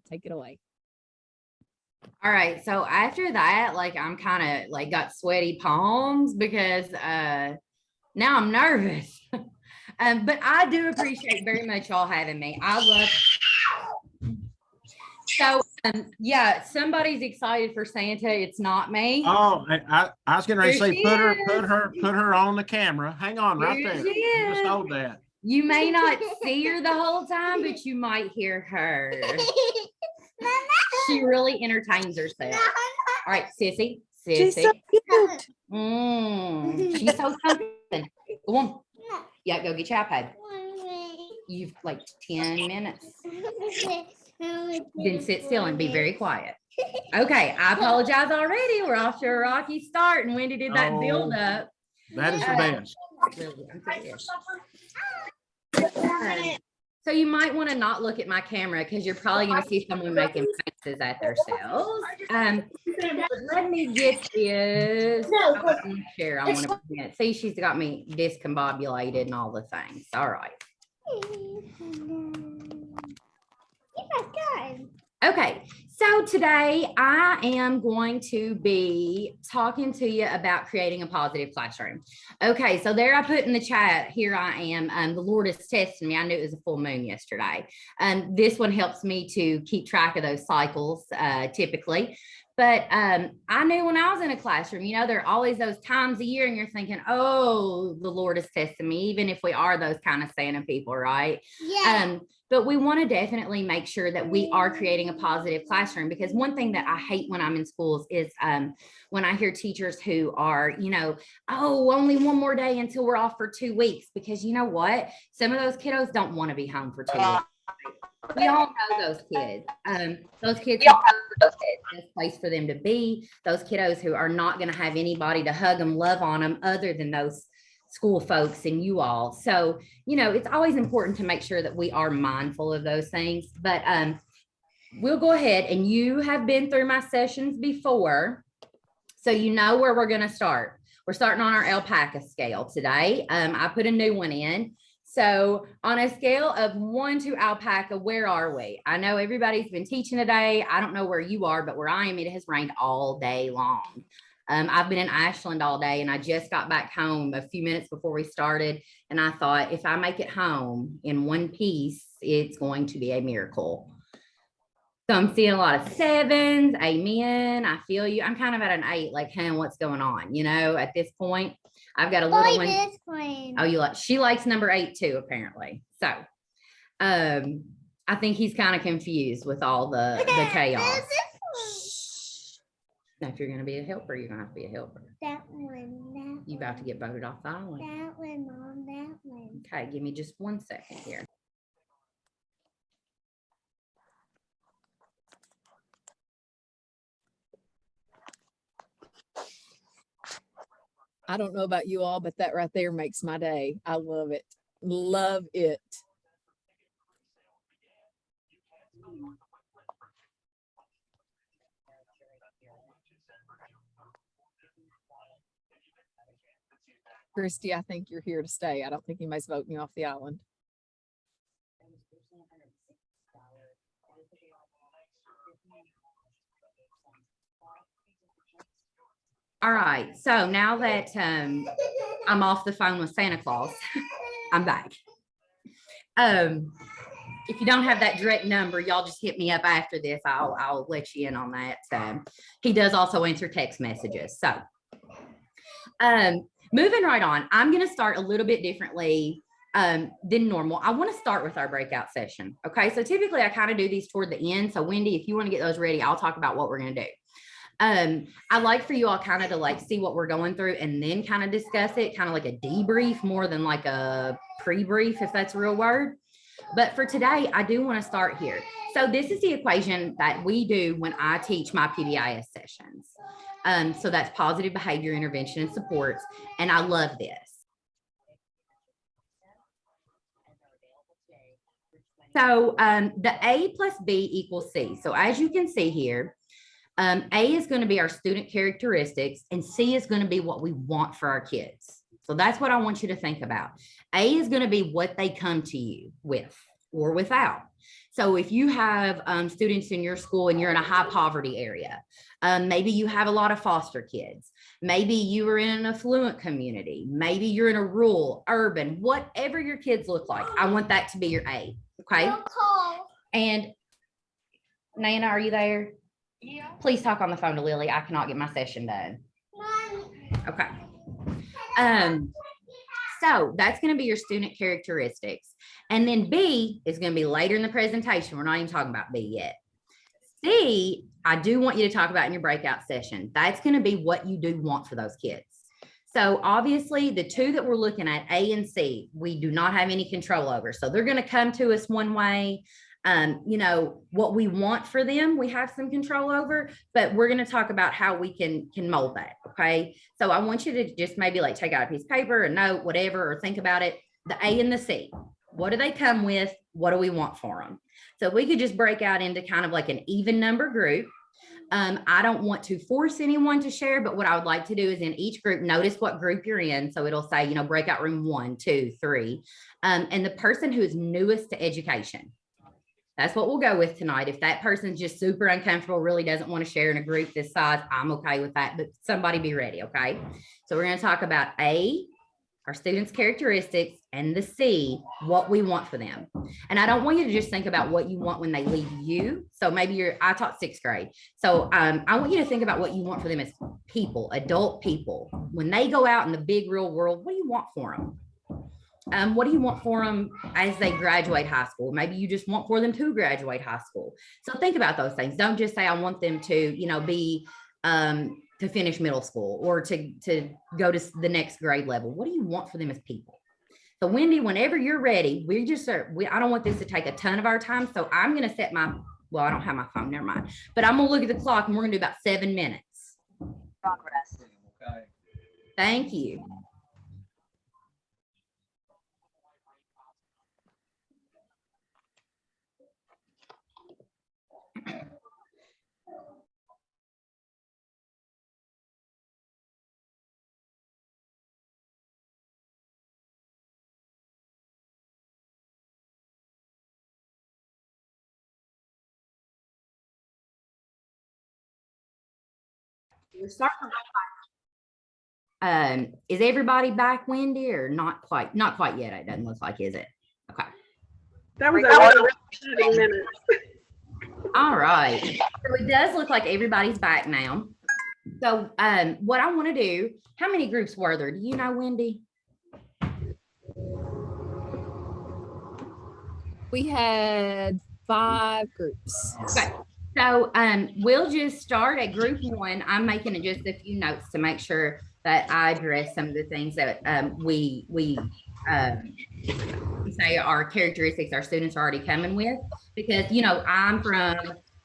Take it away. All right. So after that, like I'm kind of like got sweaty palms because now I'm nervous. But I do appreciate very much y'all having me. I love yeah, somebody's excited for Santa. It's not me. Oh, I was getting ready to There say, she put is. her on the camera. Hang on right Here there. she You just is. hold that. You may not see her the whole time, but you might hear her. She really entertains herself. All right, Sissy. She's so cute. She's so something. Go on. Yeah, go get your iPad. You've like 10 minutes. Then sit still and be very quiet. Okay, I apologize already. We're off to a rocky start, and Wendy did that build up. That is the best. So you might want to not look at my camera because you're probably going to see someone making faces at themselves. Let me get this. Share. I want to present. See, she's got me discombobulated and all the things. All right. Okay, so today I am going to be talking to you about creating a positive classroom. Okay, so there I put in the chat, here I am. The Lord is testing me. I knew it was a full moon yesterday. This one helps me to keep track of those cycles typically. But I knew when I was in a classroom, you know, there are always those times a year and you're thinking, oh, the Lord is testing me, even if we are those kind of Santa people, right? Yeah. But we want to definitely make sure that we are creating a positive classroom, because one thing that I hate when I'm in schools is when I hear teachers who are, you know, oh, only one more day until we're off for 2 weeks, because you know what? Some of those kiddos don't want to be home for 2 weeks. We all know those kids. Those kids are the best place for them to be. Those kiddos who are not going to have anybody to hug them, love on them, other than those school folks and you all. So, you know, it's always important to make sure that we are mindful of those things. But we'll go ahead, and you have been through my sessions before, so you know where we're going to start. We're starting on our alpaca scale today. I put a new one in. So on a scale of 1 to alpaca, where are we? I know everybody's been teaching today. I don't know where you are, but where I am, it has rained all day long. I've been in Ashland all day, and I just got back home a few minutes before we started. And I thought, if I make it home in one piece, it's going to be a miracle. So I'm seeing a lot of 7s. Amen. I feel you. I'm kind of at an 8, like, hey, what's going on? You know, at this point, I've got a little one. Oh, she likes number 8 too, apparently. So I think he's kind of confused with all the chaos. Now, if you're going to be a helper, you're going to have to be a helper. That one. You about to get voted off the island. That one, Mom, that one. Okay, give me just 1 second here. I don't know about you all, but that right there makes my day. I love it. Love it. Christy, I think you're here to stay. I don't think anybody's voting you off the island. All right, so now that I'm off the phone with Santa Claus, I'm back. If you don't have that direct number, y'all just hit me up after this. I'll let you in on that. He does also answer text messages. So moving right on, I'm going to start a little bit differently than normal. I want to start with our breakout session. Okay, so typically I kind of do these toward the end. So Wendy, if you want to get those ready, I'll talk about what we're going to do. I like for you all kind of to like see what we're going through and then kind of discuss it, kind of like a debrief more than like a pre-brief, if that's a real word. But for today, I do want to start here. So this is the equation that we do when I teach my PBIS sessions. So that's positive behavior intervention and supports. And I love this. So the A plus B equals C. So as you can see here, A is going to be our student characteristics, and C is going to be what we want for our kids. So that's what I want you to think about. A is going to be what they come to you with. or without. So if you have students in your school and you're in a high poverty area, maybe you have a lot of foster kids, maybe you are in an affluent community, maybe you're in a rural, urban, whatever your kids look like, I want that to be your A. Okay. And Nana, are you there? Yeah. Please talk on the phone to Lily. I cannot get my session done. Okay. So that's going to be your student characteristics. And then B is going to be later in the presentation. We're not even talking about B yet. C, I do want you to talk about in your breakout session. That's going to be what you do want for those kids. So obviously the two that we're looking at, A and C, we do not have any control over. So they're going to come to us one way. You know, what we want for them, we have some control over, but we're going to talk about how we can mold that. Okay. So I want you to just maybe like take out a piece of paper, a note, whatever, or think about it. The A and the C, what do they come with? What do we want for them? So we could just break out into kind of like an even number group. I don't want to force anyone to share, but what I would like to do is in each group, notice what group you're in. So it'll say, you know, breakout room 1, 2, 3, and the person who is newest to education. That's what we'll go with tonight. If that person's just super uncomfortable, really doesn't want to share in a group this size, I'm okay with that, but somebody be ready. Okay. So we're going to talk about A, our students' characteristics, and the C, what we want for them. And I don't want you to just think about what you want when they leave you. So maybe I taught 6th grade. So I want you to think about what you want for them as people, adult people. When they go out in the big real world, what do you want for them? What do you want for them as they graduate high school? Maybe you just want for them to graduate high school. So think about those things. Don't just say, I want them to, you know, be, to finish middle school or to go to the next grade level. What do you want for them as people? So Wendy, whenever you're ready, I don't want this to take a ton of our time. So I'm going to set well, I don't have my phone, never mind, but I'm going to look at the clock and we're going to do about 7 minutes. Progress. Okay. Thank you. Is everybody back, Wendy, or not quite? Not quite yet. It doesn't look like, is it? Okay. That was a really minutes. All right. So it does look like everybody's back now. So what I want to do, how many groups were there? Do you know, Wendy? We had 5 groups. Okay. So we'll just start at group 1. I'm making just a few notes to make sure that I address some of the things that we say our characteristics our students are already coming with, because, you know, I'm from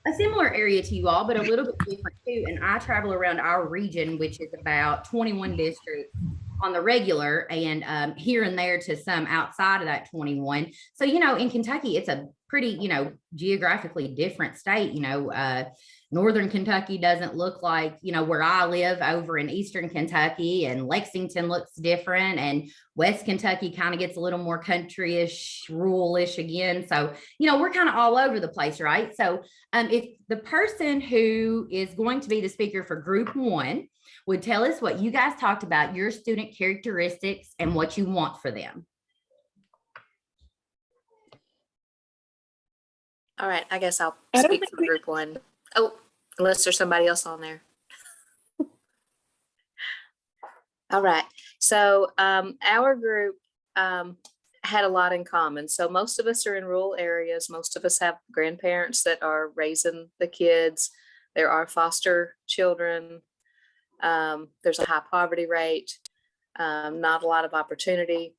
a similar area to you all, but a little bit different too. And I travel around our region, which is about 21 districts on the regular, and here and there to some outside of that 21. So, you know, in Kentucky, it's a pretty, you know, geographically different state. You know, Northern Kentucky doesn't look like, you know, where I live over in Eastern Kentucky, and Lexington looks different, and West Kentucky kind of gets a little more country-ish, rural-ish again. So, you know, we're kind of all over the place, right? So if the person who is going to be the speaker for group 1 would tell us what you guys talked about, your student characteristics and what you want for them. All right, I guess I'll speak for group 1. Oh, unless there's somebody else on there. All right, so our group had a lot in common. So most of us are in rural areas. Most of us have grandparents that are raising the kids. There are foster children. There's a high poverty rate, not a lot of opportunity.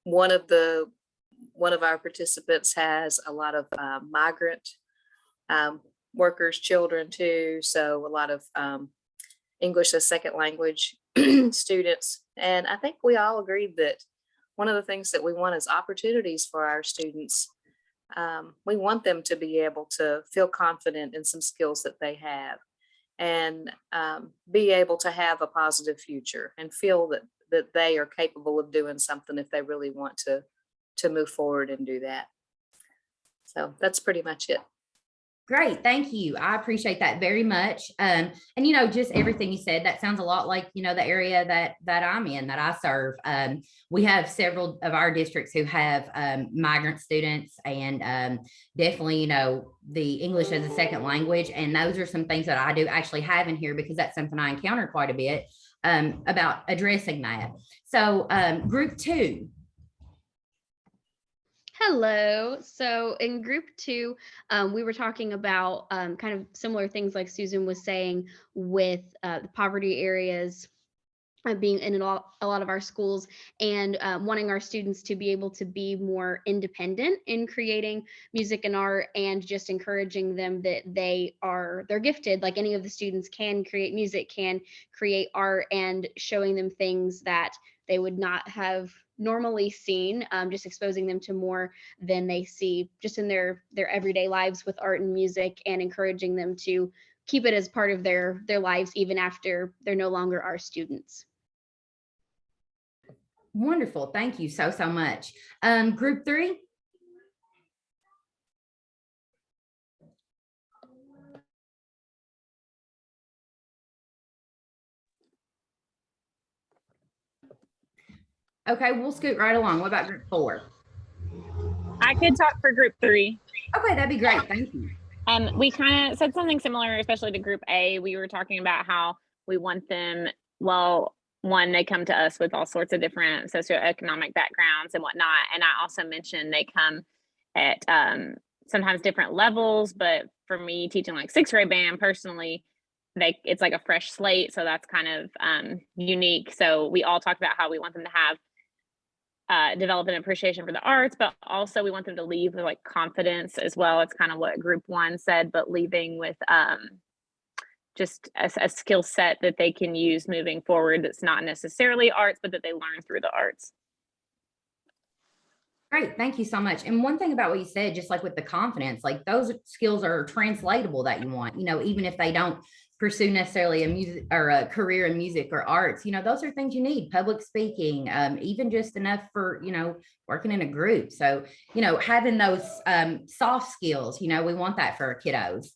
One of our participants has a lot of migrant workers, children too. So a lot of English as second language students. And I think we all agreed that one of the things that we want is opportunities for our students. We want them to be able to feel confident in some skills that they have, and be able to have a positive future and feel that they are capable of doing something if they really want to to move forward and do that. So that's pretty much it. Great, thank you. I appreciate that very much. And just everything you said, that sounds a lot like, the area that I'm in, that I serve. We have several of our districts who have migrant students, and definitely, the English as a second language. And those are some things that I do actually have in here, because that's something I encounter quite a bit about addressing that. So group 2. Hello. So in group 2, we were talking about kind of similar things like Susan was saying with the poverty areas being in a lot of our schools, and wanting our students to be able to be more independent in creating music and art, and just encouraging them that they're gifted, like any of the students can create music, can create art, and showing them things that they would not have normally seen, just exposing them to more than they see just in their everyday lives with art and music, and encouraging them to keep it as part of their lives even after they're no longer our students. Wonderful. Thank you so much. Group 3. Okay, we'll scoot right along. What about group 4? I could talk for group 3. Okay, that'd be great. Thank you. We kind of said something similar, especially to group A. We were talking about how we want them, well, one, they come to us with all sorts of different socioeconomic backgrounds and whatnot. And I also mentioned they come at sometimes different levels, but for me, teaching like 6th grade band personally, it's like a fresh slate. So that's kind of unique. So we all talked about how we want them to have develop an appreciation for the arts, but also we want them to leave with like confidence as well. It's kind of what group 1 said, but leaving with just a skill set that they can use moving forward. That's not necessarily arts, but that they learn through the arts. Great. Thank you so much. And one thing about what you said, just like with the confidence, like those skills are translatable that you want, even if they don't pursue necessarily a music or a career in music or arts, those are things you need. Public speaking, even just enough for, working in a group. So, having those soft skills, we want that for our kiddos.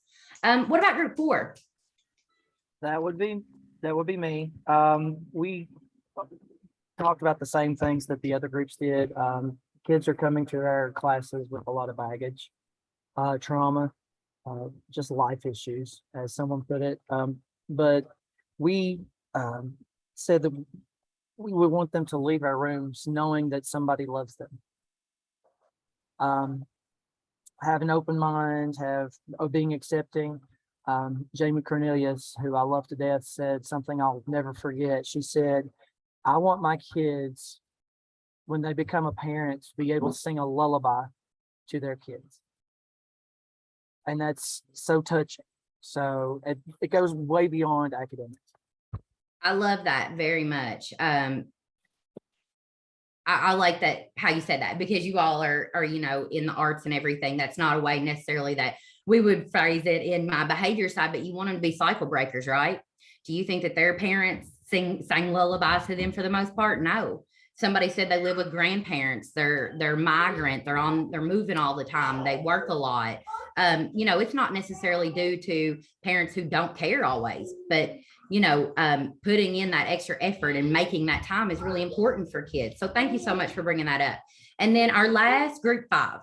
What about group 4? That would be me. We talked about the same things that the other groups did. Kids are coming to our classes with a lot of baggage, trauma, just life issues, as someone put it. But we said that we would want them to leave our rooms knowing that somebody loves them. Have an open mind, being accepting. Jamie Cornelius, who I love to death, said something I'll never forget. She said, I want my kids, when they become a parent, to be able to sing a lullaby to their kids. And that's so touching. So it goes way beyond academics. I love that very much. I like that, how you said that, because you all are, in the arts and everything. That's not a way necessarily that we would phrase it in my behavior side, but you want them to be cycle breakers, right? Do you think that their parents sang lullabies to them for the most part? No. Somebody said they live with grandparents. They're migrant. They're moving all the time. They work a lot. It's not necessarily due to parents who don't care always, but putting in that extra effort and making that time is really important for kids. So thank you so much for bringing that up. And then our last, group 5.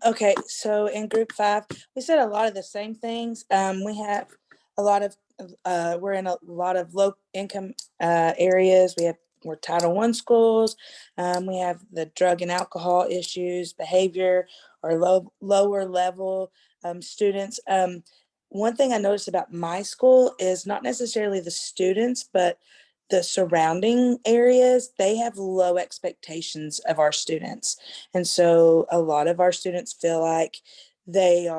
Okay, so in group 5, we said a lot of the same things. We have a lot of, we're in a lot of low income areas. We're Title I schools. We have the drug and alcohol issues, behavior, or lower level students. One thing I noticed about my school is not necessarily the students, but the surrounding areas. They have low expectations of our students. And so a lot of our students feel like they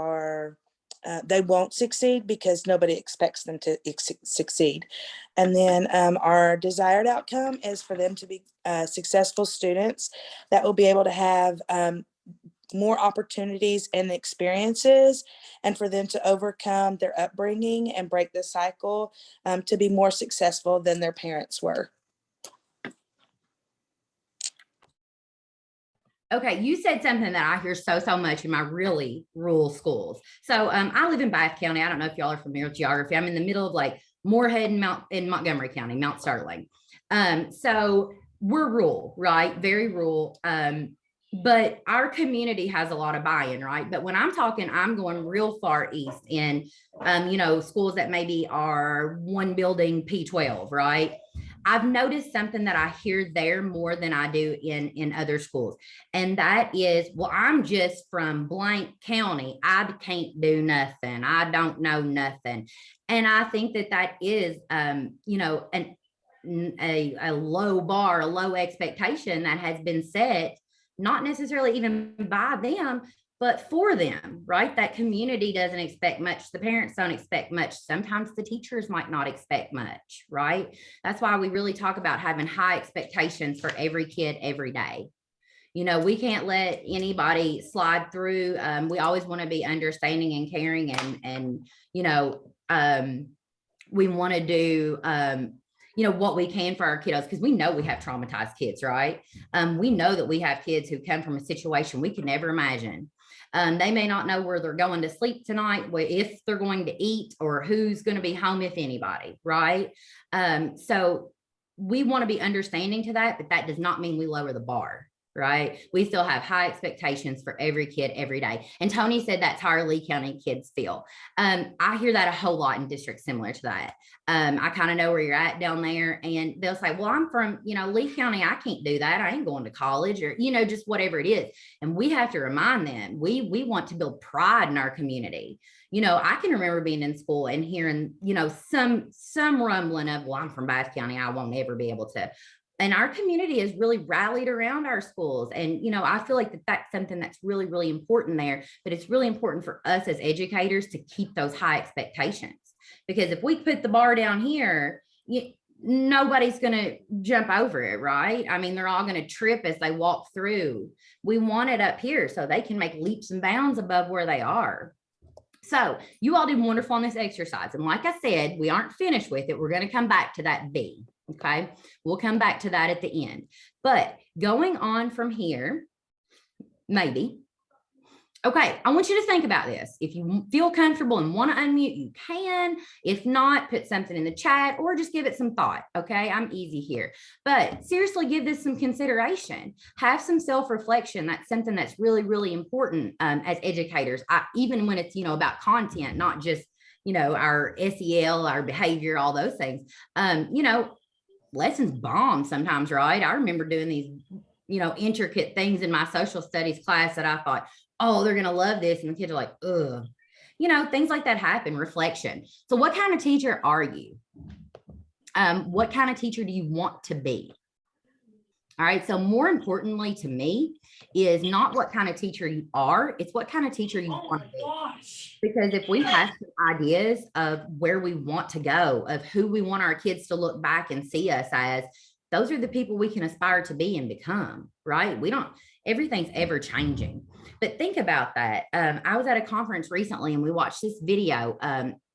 won't succeed because nobody expects them to succeed. And then our desired outcome is for them to be successful students that will be able to have more opportunities and experiences, and for them to overcome their upbringing and break the cycle to be more successful than their parents were. Okay, you said something that I hear so much in my really rural schools. So I live in Bath County. I don't know if y'all are familiar with geography. I'm in the middle of like Moorhead and Montgomery County, Mount Sterling. So we're rural, right? Very rural. But our community has a lot of buy-in, right? But when I'm talking, I'm going real far east in, schools that maybe are one building P12, right? I've noticed something that I hear there more than I do in other schools. And that is, well, I'm just from blank county. I can't do nothing. I don't know nothing. And I think that is, a low bar, a low expectation that has been set, not necessarily even by them, but for them, right? That community doesn't expect much. The parents don't expect much. Sometimes the teachers might not expect much, right? That's why we really talk about having high expectations for every kid every day. We can't let anybody slide through. We always want to be understanding and caring and we want to do, what we can for our kiddos, because we know we have traumatized kids, right? We know that we have kids who come from a situation we could never imagine. They may not know where they're going to sleep tonight, if they're going to eat, or who's going to be home, if anybody, right? So we want to be understanding to that, but that does not mean we lower the bar, right? We still have high expectations for every kid every day. And Tony said that's how our Lee County kids feel. I hear that a whole lot in districts similar to that. I kind of know where you're at down there, and they'll say, well, I'm from, Lee County. I can't do that. I ain't going to college, or, just whatever it is. And we have to remind them, we want to build pride in our community. I can remember being in school and hearing, some rumbling of, well, I'm from Bath County. I won't ever be able to. And our community has really rallied around our schools. And, I feel like that's something that's really, really important there. But it's really important for us as educators to keep those high expectations. Because if we put the bar down here, nobody's going to jump over it, right? I mean, they're all going to trip as they walk through. We want it up here so they can make leaps and bounds above where they are. So you all did wonderful on this exercise. And like I said, we aren't finished with it. We're going to come back to that B. Okay, we'll come back to that at the end. But going on from here, maybe. Okay, I want you to think about this. If you feel comfortable and want to unmute, you can. If not, put something in the chat or just give it some thought. Okay, I'm easy here. But seriously, give this some consideration. Have some self-reflection. That's something that's really, really important as educators, even when it's, about content, not just, our SEL, our behavior, all those things. Lessons bomb sometimes, right? I remember doing these, intricate things in my social studies class that I thought, oh, they're going to love this. And the kids are like, ugh, things like that happen. Reflection. So what kind of teacher are you? What kind of teacher do you want to be? All right. So more importantly to me is not what kind of teacher you are, it's what kind of teacher you want to be. Because if we have some ideas of where we want to go, of who we want our kids to look back and see us as, those are the people we can aspire to be and become, right? Everything's ever changing. But think about that. I was at a conference recently and we watched this video.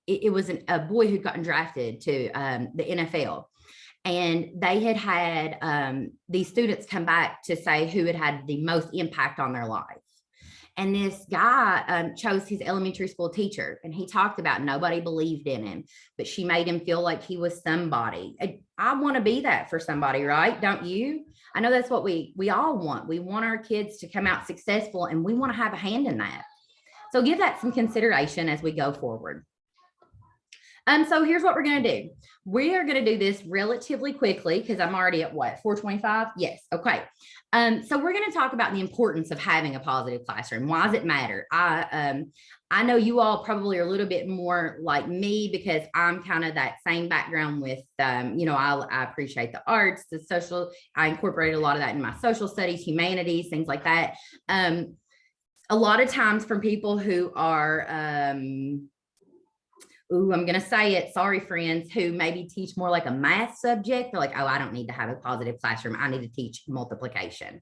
It was a boy who'd gotten drafted to the NFL. And they had these students come back to say who had the most impact on their life. And this guy chose his elementary school teacher, and he talked about nobody believed in him, but she made him feel like he was somebody. I want to be that for somebody, right? Don't you? I know that's what we all want. We want our kids to come out successful, and we want to have a hand in that. So give that some consideration as we go forward. So here's what we're going to do. We are going to do this relatively quickly because I'm already at what, 4:25? Yes. Okay. So we're going to talk about the importance of having a positive classroom. Why does it matter? I know you all probably are a little bit more like me because I'm kind of that same background with, I appreciate the arts, the social, I incorporated a lot of that in my social studies, humanities, things like that. A lot of times from people who are, I'm going to say it, sorry, friends, who maybe teach more like a math subject. They're like, oh, I don't need to have a positive classroom. I need to teach multiplication.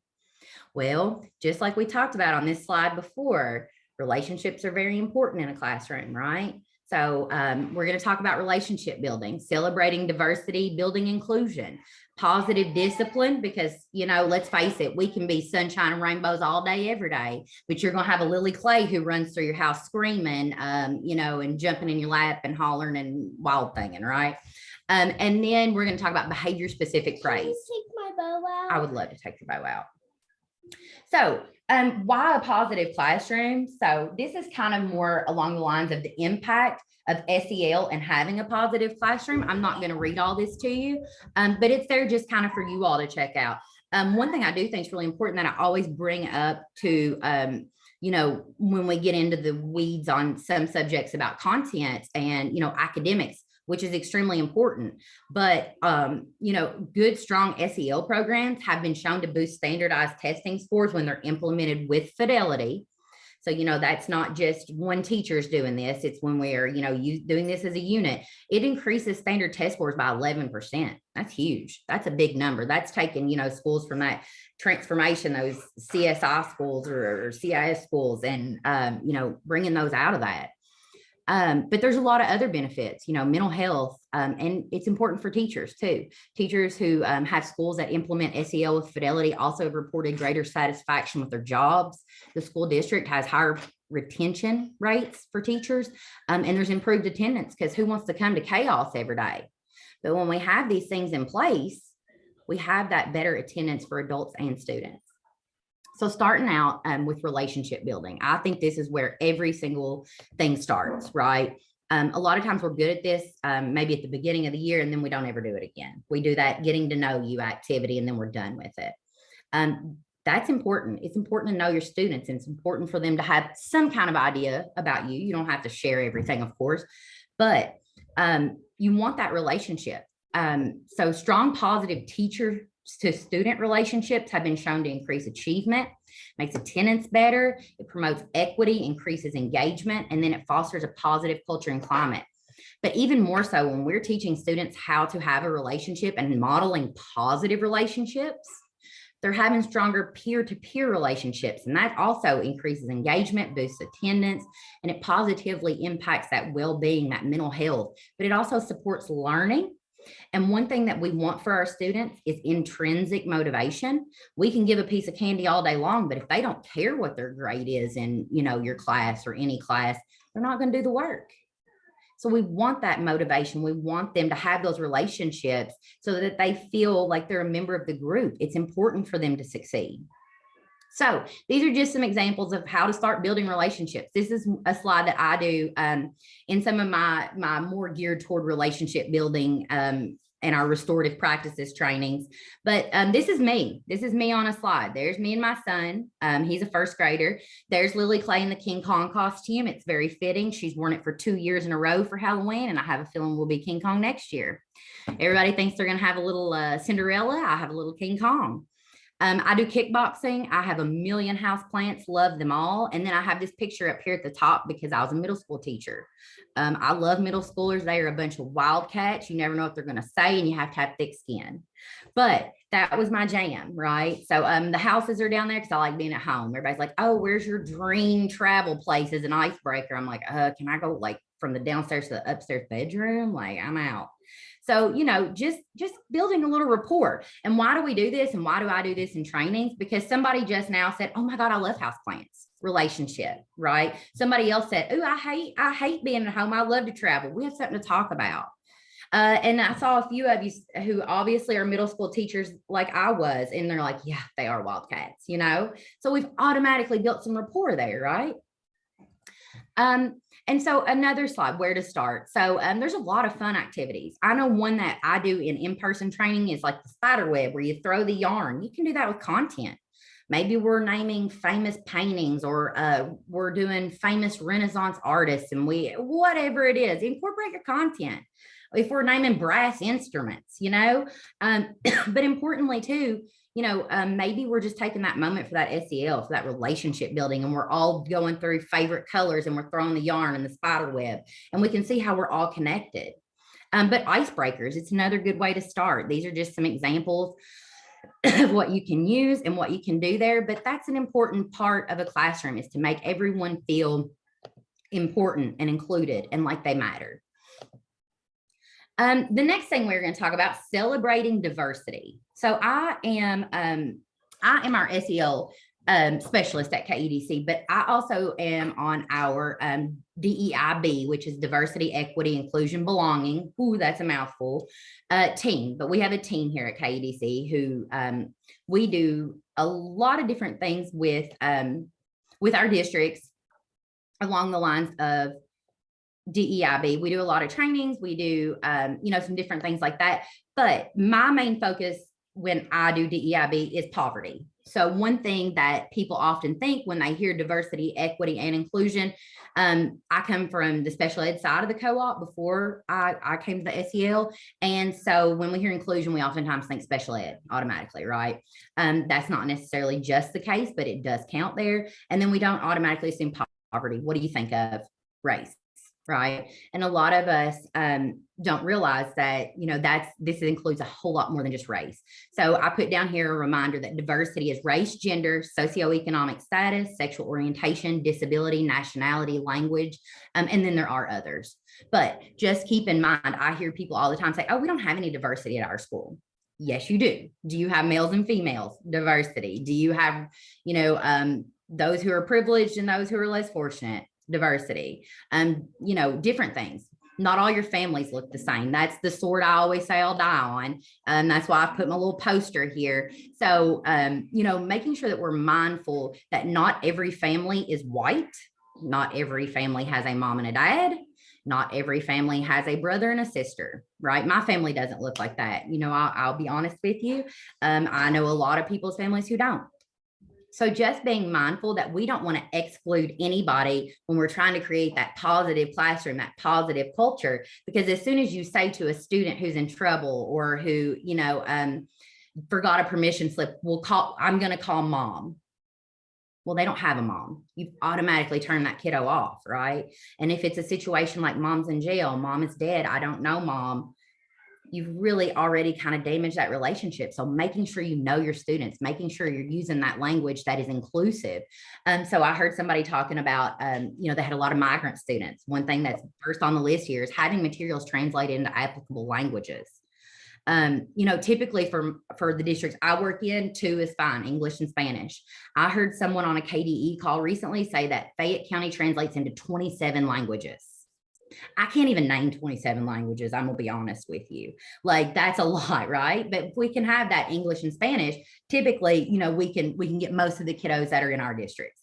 Well, just like we talked about on this slide before, relationships are very important in a classroom, right? So we're going to talk about relationship building, celebrating diversity, building inclusion, positive discipline, because, you know, let's face it, we can be sunshine and rainbows all day, every day, but you're going to have a Lily Clay who runs through your house screaming, you know, and jumping in your lap and hollering and wild thinging, right? And then we're going to talk about behavior specific praise. Take my bow out. I would love to take your bow out. So, why a positive classroom? So this is kind of more along the lines of the impact of SEL and having a positive classroom. I'm not going to read all this to you, but it's there just kind of for you all to check out. One thing I do think is really important that I always bring up to, you know, when we get into the weeds on some subjects about content and, you know, academics, which is extremely important. But, you know, good, strong SEL programs have been shown to boost standardized testing scores when they're implemented with fidelity. So, you know, that's not just one teacher's doing this. It's when we're, you know, doing this as a unit. It increases standard test scores by 11%. That's huge. That's a big number. That's taking, you know, schools from that transformation, those CSI schools or CIS schools, and, you know, bringing those out of that. But there's a lot of other benefits, you know, mental health, and it's important for teachers too. Teachers who have schools that implement SEL with fidelity also have reported greater satisfaction with their jobs. The school district has higher retention rates for teachers, and there's improved attendance, because who wants to come to chaos every day? But when we have these things in place, we have that better attendance for adults and students. So starting out with relationship building, I think this is where every single thing starts, right? A lot of times we're good at this, maybe at the beginning of the year, and then we don't ever do it again. We do that getting to know you activity, and then we're done with it. That's important. It's important to know your students, and it's important for them to have some kind of idea about you. You don't have to share everything, of course, but you want that relationship. So strong, positive teacher to student relationships have been shown to increase achievement, makes attendance better, it promotes equity, increases engagement, and then it fosters a positive culture and climate. But even more so, when we're teaching students how to have a relationship and modeling positive relationships, they're having stronger peer-to-peer relationships, and that also increases engagement, boosts attendance, and it positively impacts that well-being, that mental health, but it also supports learning. And one thing that we want for our students is intrinsic motivation. We can give a piece of candy all day long, but if they don't care what their grade is in, you know, your class or any class, they're not going to do the work. So we want that motivation. We want them to have those relationships so that they feel like they're a member of the group. It's important for them to succeed. So these are just some examples of how to start building relationships. This is a slide that I do in some of my more geared toward relationship building and our restorative practices trainings. But this is me. This is me on a slide. There's me and my son. He's a first grader. There's Lily Clay in the King Kong costume. It's very fitting. She's worn it for 2 years in a row for Halloween, and I have a feeling we'll be King Kong next year. Everybody thinks they're going to have a little Cinderella. I have a little King Kong. I do kickboxing. I have a million house plants, love them all. And then I have this picture up here at the top because I was a middle school teacher. I love middle schoolers. They are a bunch of wildcats. You never know what they're going to say, and you have to have thick skin. But that was my jam, right? So the houses are down there because I like being at home. Everybody's like, oh, where's your dream travel place as an icebreaker? I'm like, can I go like from the downstairs to the upstairs bedroom? Like, I'm out. So, you know, just building a little rapport. And why do we do this? And why do I do this in trainings? Because somebody just now said, oh my God, I love houseplants. Relationship, right? Somebody else said, oh, I hate being at home. I love to travel. We have something to talk about. And I saw a few of you who obviously are middle school teachers like I was, and they're like, yeah, they are wildcats, you know? So we've automatically built some rapport there, right? And so another slide, where to start. So there's a lot of fun activities. I know one that I do in-person training is like the spider web, where you throw the yarn. You can do that with content. Maybe we're naming famous paintings, or we're doing famous Renaissance artists, and whatever it is, incorporate your content. If we're naming brass instruments, you know, but importantly too, you know, maybe we're just taking that moment for that SEL, for that relationship building, and we're all going through favorite colors, and we're throwing the yarn and the spider web, and we can see how we're all connected. But icebreakers, it's another good way to start. These are just some examples of what you can use and what you can do there. But that's an important part of a classroom, is to make everyone feel important and included and like they matter. The next thing we're going to talk about, celebrating diversity. So I am our SEL specialist at KEDC, but I also am on our DEIB, which is Diversity, Equity, Inclusion, Belonging. Ooh, that's a mouthful. Team, but we have a team here at KEDC who we do a lot of different things with our districts along the lines of DEIB. We do a lot of trainings. We do, some different things like that. But my main focus when I do DEIB is poverty. So one thing that people often think when they hear diversity, equity, and inclusion, I come from the special ed side of the co-op before I came to the SEL. And so when we hear inclusion, we oftentimes think special ed automatically, right? That's not necessarily just the case, but it does count there. And then we don't automatically assume poverty. What do you think of? Race, right? And a lot of us don't realize that, this includes a whole lot more than just race. So I put down here a reminder that diversity is race, gender, socioeconomic status, sexual orientation, disability, nationality, language, and then there are others. But just keep in mind, I hear people all the time say, oh, we don't have any diversity at our school. Yes, you do. Do you have males and females? Diversity. Do you have, those who are privileged and those who are less fortunate? Diversity. Different things. Not all your families look the same. That's the sword I always say I'll die on. That's why I've put my little poster here. So, making sure that we're mindful that not every family is white. Not every family has a mom and a dad. Not every family has a brother and a sister, right? My family doesn't look like that. I'll be honest with you. I know a lot of people's families who don't. So just being mindful that we don't want to exclude anybody when we're trying to create that positive classroom, that positive culture, because as soon as you say to a student who's in trouble or who, forgot a permission slip, I'm going to call mom. Well, they don't have a mom. You've automatically turned that kiddo off, right? And if it's a situation like mom's in jail, mom is dead, I don't know mom, you've really already kind of damaged that relationship. So making sure you know your students, making sure you're using that language that is inclusive. So I heard somebody talking about, they had a lot of migrant students. One thing that's first on the list here is having materials translated into applicable languages. Typically for the districts I work in, 2 is fine, English and Spanish. I heard someone on a KDE call recently say that Fayette County translates into 27 languages. I can't even name 27 languages. I'm gonna be honest with you. Like that's a lot, right? But if we can have that English and Spanish, typically, we can get most of the kiddos that are in our districts.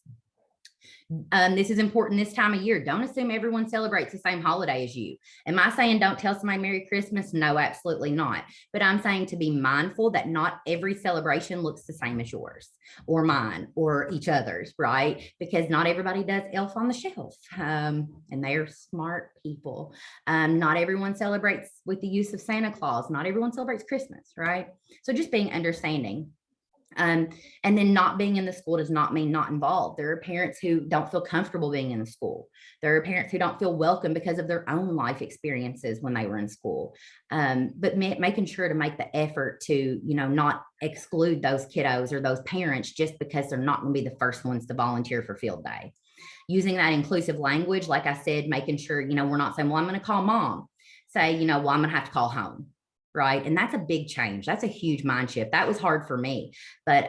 This is important this time of year. Don't assume everyone celebrates the same holiday as you. Am I saying don't tell somebody Merry Christmas? No, absolutely not. But I'm saying to be mindful that not every celebration looks the same as yours or mine or each other's, right? Because not everybody does Elf on the Shelf, and they're smart people. Not everyone celebrates with the use of Santa Claus. Not everyone celebrates Christmas, right? So just being understanding. And then not being in the school does not mean not involved. There are parents who don't feel comfortable being in the school. There are parents who don't feel welcome because of their own life experiences when they were in school. But making sure to make the effort to, not exclude those kiddos or those parents just because they're not going to be the first ones to volunteer for field day. Using that inclusive language, like I said, making sure, we're not saying, well, I'm going to call mom. Say, well, I'm going to have to call home. Right. And that's a big change. That's a huge mind shift. That was hard for me. But,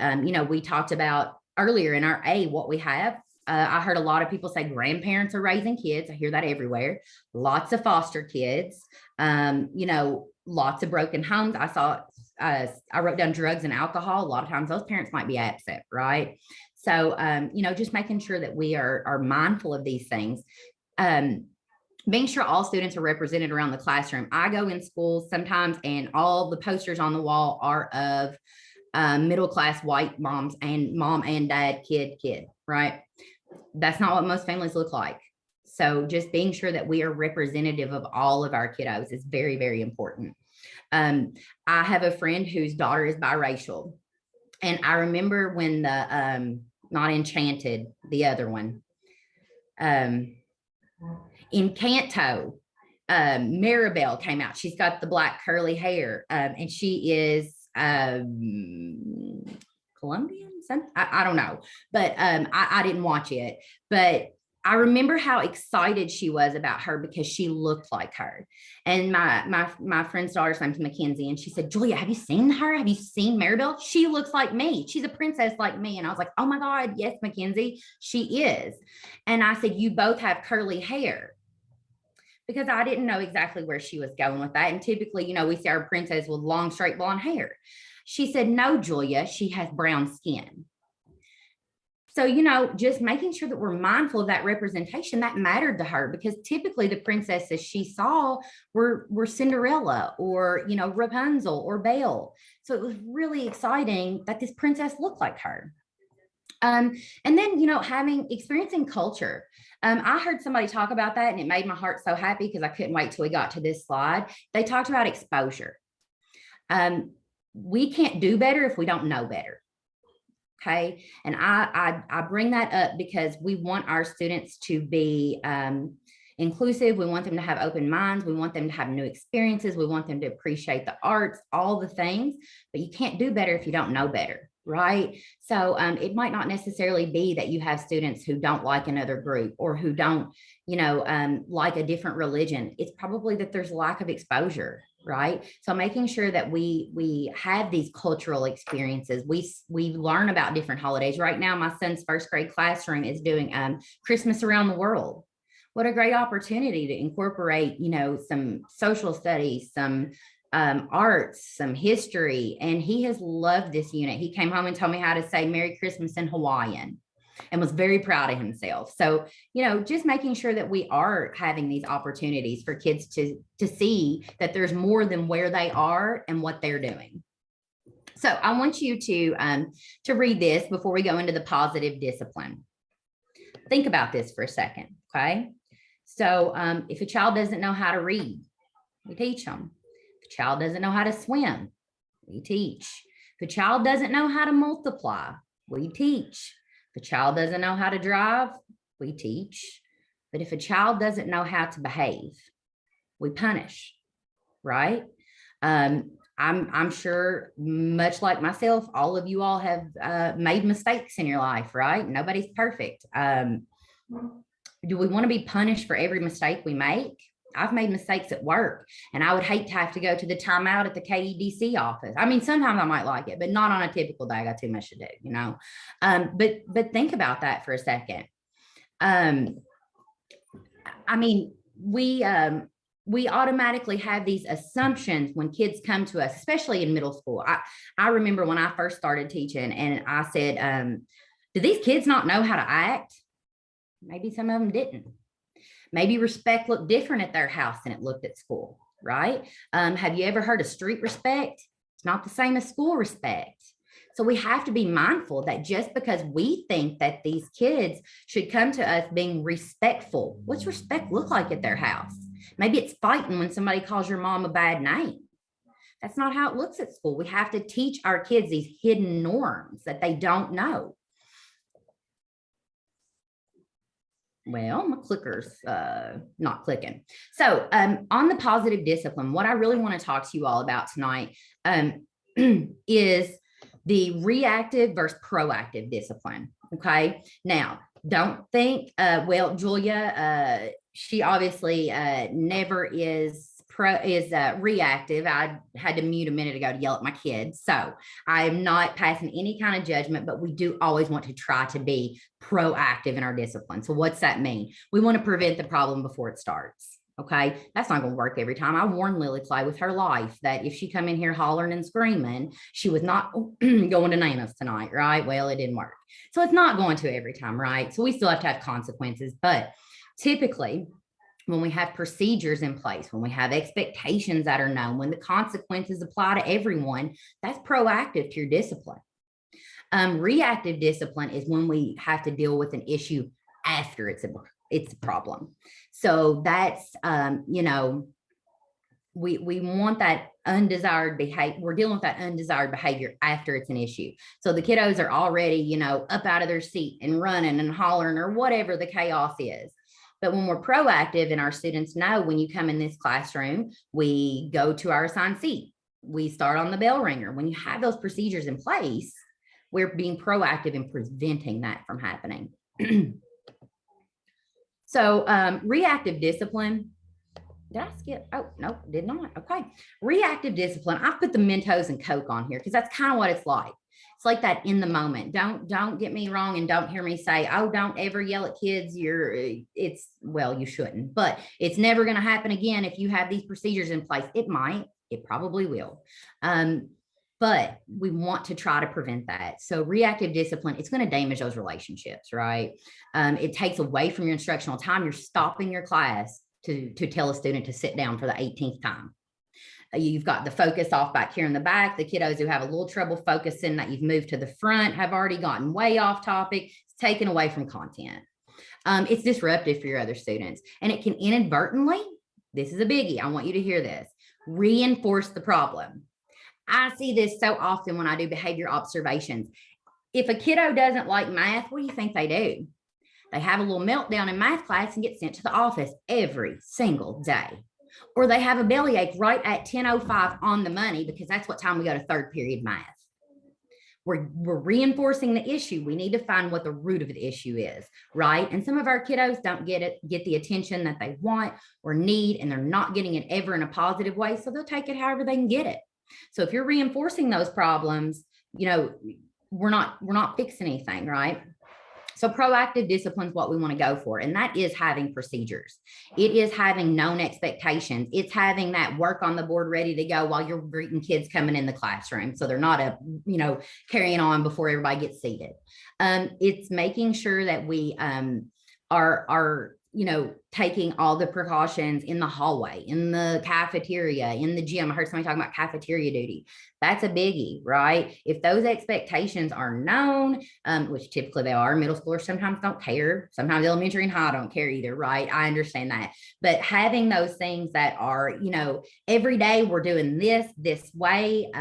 we talked about earlier in our A, what we have. I heard a lot of people say grandparents are raising kids. I hear that everywhere. Lots of foster kids, lots of broken homes. I wrote down drugs and alcohol. A lot of times those parents might be absent. Right. So, just making sure that we are mindful of these things. Making sure all students are represented around the classroom. I go in schools sometimes and all the posters on the wall are of middle-class white moms and mom and dad, kid, right? That's not what most families look like. So just being sure that we are representative of all of our kiddos is very, very important. I have a friend whose daughter is biracial. And I remember when not Enchanted, the other one, in Canto, Maribel came out. She's got the black curly hair, and she is Colombian. I don't know, but I didn't watch it. But I remember how excited she was about her because she looked like her. And my friend's daughter's name's Mackenzie, and she said, Julia, have you seen her? Have you seen Maribel? She looks like me. She's a princess like me. And I was like, oh my God, yes, Mackenzie, she is. And I said, you both have curly hair. Because I didn't know exactly where she was going with that. And typically, you know, we see our princess with long, straight blonde hair. She said, no, Julia, she has brown skin. So, you know, just making sure that we're mindful of that representation, that mattered to her, because typically the princesses she saw were Cinderella or, you know, Rapunzel or Belle. So it was really exciting that this princess looked like her. And then, you know, experiencing culture. I heard somebody talk about that and it made my heart so happy because I couldn't wait till we got to this slide. They talked about exposure. We can't do better if we don't know better. Okay. And I bring that up because we want our students to be inclusive. We want them to have open minds. We want them to have new experiences. We want them to appreciate the arts, all the things, but you can't do better if you don't know better. Right. So it might not necessarily be that you have students who don't like another group or who don't, you know, like a different religion. It's probably that there's lack of exposure. Right. So making sure that we have these cultural experiences, we learn about different holidays. Right now, my son's first grade classroom is doing Christmas around the world. What a great opportunity to incorporate, you know, some social studies, some arts, some history. And he has loved this unit. He came home and told me how to say Merry Christmas in Hawaiian and was very proud of himself. So, you know, just making sure that we are having these opportunities for kids to see that there's more than where they are and what they're doing. So I want you to read this before we go into the positive discipline. Think about this for a second. Okay. So if a child doesn't know how to read, we teach them. If a child doesn't know how to swim, we teach. If a child doesn't know how to multiply, we teach. If a child doesn't know how to drive, we teach. But if a child doesn't know how to behave, we punish, right? I'm sure, much like myself, all of you all have made mistakes in your life, right? Nobody's perfect. Do we want to be punished for every mistake we make? I've made mistakes at work, and I would hate to have to go to the timeout at the KEDC office. I mean, sometimes I might like it, but not on a typical day. I got too much to do, you know? But think about that for a second. I mean, we automatically have these assumptions when kids come to us, especially in middle school. I remember when I first started teaching and I said, do these kids not know how to act? Maybe some of them didn't. Maybe respect looked different at their house than it looked at school, right? Have you ever heard of street respect? It's not the same as school respect. So we have to be mindful that just because we think that these kids should come to us being respectful, what's respect look like at their house? Maybe it's fighting when somebody calls your mom a bad name. That's not how it looks at school. We have to teach our kids these hidden norms that they don't know. Well, my clicker's not clicking. So on the positive discipline, what I really want to talk to you all about tonight is the reactive versus proactive discipline. Okay. Now, don't think, well, Julia, she obviously never is reactive. I had to mute a minute ago to yell at my kids. So I'm not passing any kind of judgment, but we do always want to try to be proactive in our discipline. So what's that mean? We want to prevent the problem before it starts. Okay. That's not going to work every time. I warned Lily Clay with her life that if she come in here hollering and screaming, she was not going to Nana's tonight. Right. Well, it didn't work. So it's not going to every time. Right. So we still have to have consequences, but typically, when we have procedures in place, when we have expectations that are known, when the consequences apply to everyone, that's proactive to your discipline. Reactive discipline is when we have to deal with an issue after it's a problem. So that's, you know, we want that undesired behavior. We're dealing with that undesired behavior after it's an issue. So the kiddos are already, you know, up out of their seat and running and hollering or whatever the chaos is. But when we're proactive and our students know when you come in this classroom, we go to our assigned seat. We start on the bell ringer. When you have those procedures in place, we're being proactive in preventing that from happening. So reactive discipline. Did I skip? Oh, no, did not. Okay. Reactive discipline. I've put the Mentos and Coke on here because that's kind of what it's like. It's like that in the moment. Don't get me wrong and don't hear me say, oh, don't ever yell at kids. Well, you shouldn't, but it's never going to happen again if you have these procedures in place. It might, it probably will. But we want to try to prevent that. So reactive discipline, it's going to damage those relationships, right? It takes away from your instructional time. You're stopping your class to tell a student to sit down for the 18th time. You've got the focus off back here in the back. The kiddos who have a little trouble focusing that you've moved to the front have already gotten way off topic. It's taken away from content. It's disruptive for your other students. And it can inadvertently, this is a biggie, I want you to hear this, reinforce the problem. I see this so often when I do behavior observations. If a kiddo doesn't like math, what do you think they do? They have a little meltdown in math class and get sent to the office every single day. Or they have a bellyache right at 10:05 on the money because that's what time we go to third period math. We're reinforcing the issue. We need to find what the root of the issue is, right? And some of our kiddos don't get the attention that they want or need, and they're not getting it ever in a positive way. So they'll take it however they can get it. So if you're reinforcing those problems, we're not fixing anything, right? So proactive discipline is what we want to go for. And that is having procedures. It is having known expectations. It's having that work on the board ready to go while you're greeting kids coming in the classroom. So they're not carrying on before everybody gets seated. It's making sure that we are taking all the precautions in the hallway, in the cafeteria, in the gym. I heard somebody talking about cafeteria duty. That's a biggie, right? If those expectations are known, which typically they are, middle schoolers sometimes don't care. Sometimes elementary and high don't care either, right? I understand that. But having those things that are, every day we're doing this way,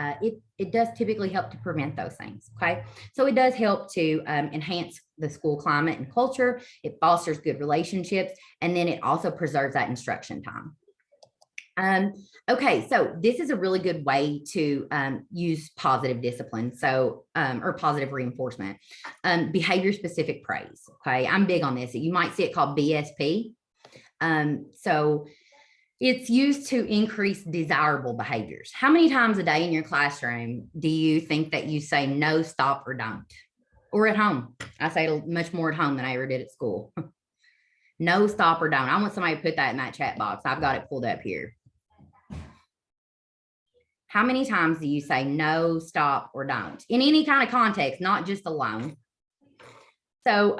it does typically help to prevent those things, okay? So it does help to enhance the school climate and culture. It fosters good relationships, and then it also preserves that instruction time. Okay, so this is a really good way to use positive discipline, or positive reinforcement, behavior-specific praise, okay? I'm big on this. You might see it called BSP. So it's used to increase desirable behaviors. How many times a day in your classroom do you think that you say no, stop, or don't? Or at home? I say it much more at home than I ever did at school. No, stop, or don't. I want somebody to put that in that chat box. I've got it pulled up here. How many times do you say no, stop, or don't? In any kind of context, not just alone. So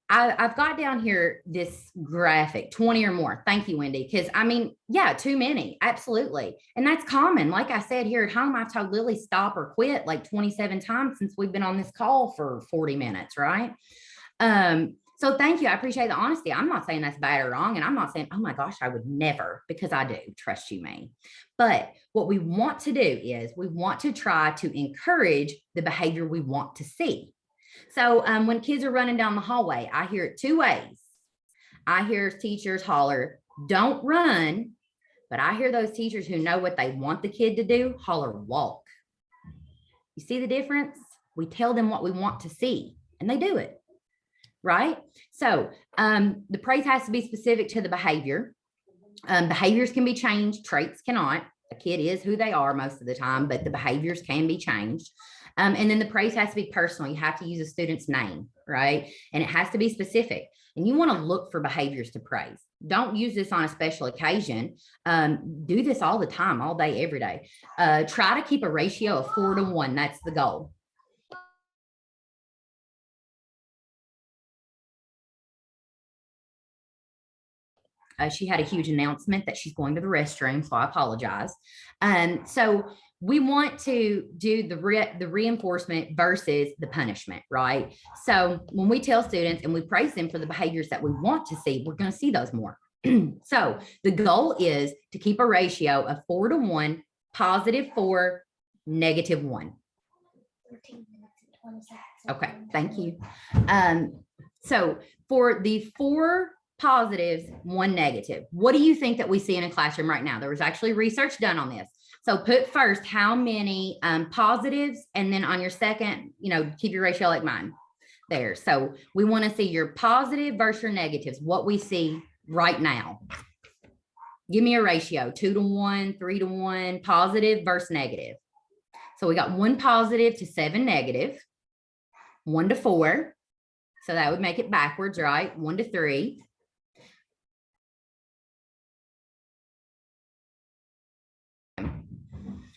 I've got down here this graphic, 20 or more. Thank you, Wendy. Because too many. Absolutely. And that's common. Like I said, here at home, I've told Lily stop or quit like 27 times since we've been on this call for 40 minutes, right? So thank you. I appreciate the honesty. I'm not saying that's bad or wrong. And I'm not saying, oh my gosh, I would never, because I do, trust you me. But what we want to do is we want to try to encourage the behavior we want to see. So when kids are running down the hallway, I hear it two ways. I hear teachers holler, don't run. But I hear those teachers who know what they want the kid to do, holler, walk. You see the difference? We tell them what we want to see and they do it. Right? So the praise has to be specific to the behavior. Behaviors can be changed, traits cannot. A kid is who they are most of the time, but the behaviors can be changed. And then the praise has to be personal. You have to use a student's name, right? And it has to be specific. And you want to look for behaviors to praise. Don't use this on a special occasion. Do this all the time, all day, every day. Try to keep a ratio of 4 to 1. That's the goal. She had a huge announcement that she's going to the restroom, so I apologize. So we want to do the reinforcement versus the punishment, right? So when we tell students and we praise them for the behaviors that we want to see, we're going to see those more. So the goal is to keep a ratio of 4 to 1, +4, -1. 14 minutes and 20 seconds. Okay, thank you. So for the 4 positives, 1 negative, what do you think that we see in a classroom right now? There was actually research done on this. So put first how many positives, and then on your second, keep your ratio like mine. there. So we want to see your positive versus your negatives, what we see right now. Give me a ratio, 2 to 1, 3 to 1, positive versus negative. So we got 1 positive to 7 negative, 1 to 4. So that would make it backwards, right? 1 to 3.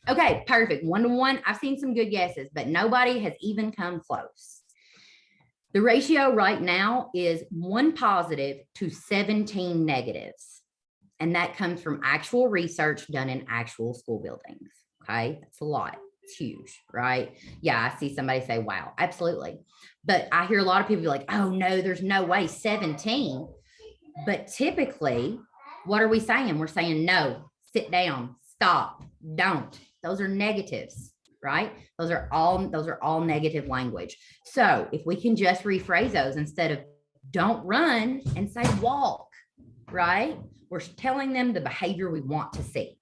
Okay, perfect. 1 to 1. I've seen some good guesses, but nobody has even come close. The ratio right now is 1 positive to 17 negatives. And that comes from actual research done in actual school buildings. Okay, that's a lot. It's huge, right? Yeah, I see somebody say, wow, absolutely. But I hear a lot of people be like, oh no, there's no way 17. But typically, what are we saying? We're saying no, sit down, stop, don't. Those are negatives, right? Those are all negative language. So if we can just rephrase those instead of don't run and say walk, right? We're telling them the behavior we want to see.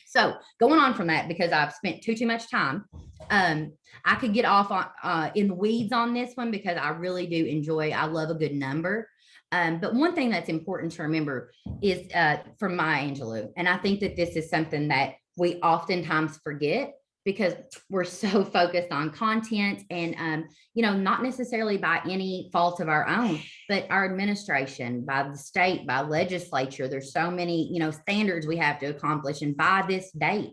So going on from that, because I've spent too much time, I could get off on in the weeds on this one because I really do enjoy, I love a good number. But one thing that's important to remember is from Maya Angelou, and I think that this is something that we oftentimes forget because we're so focused on content and, not necessarily by any fault of our own, but our administration, by the state, by legislature, there's so many, standards we have to accomplish and by this date.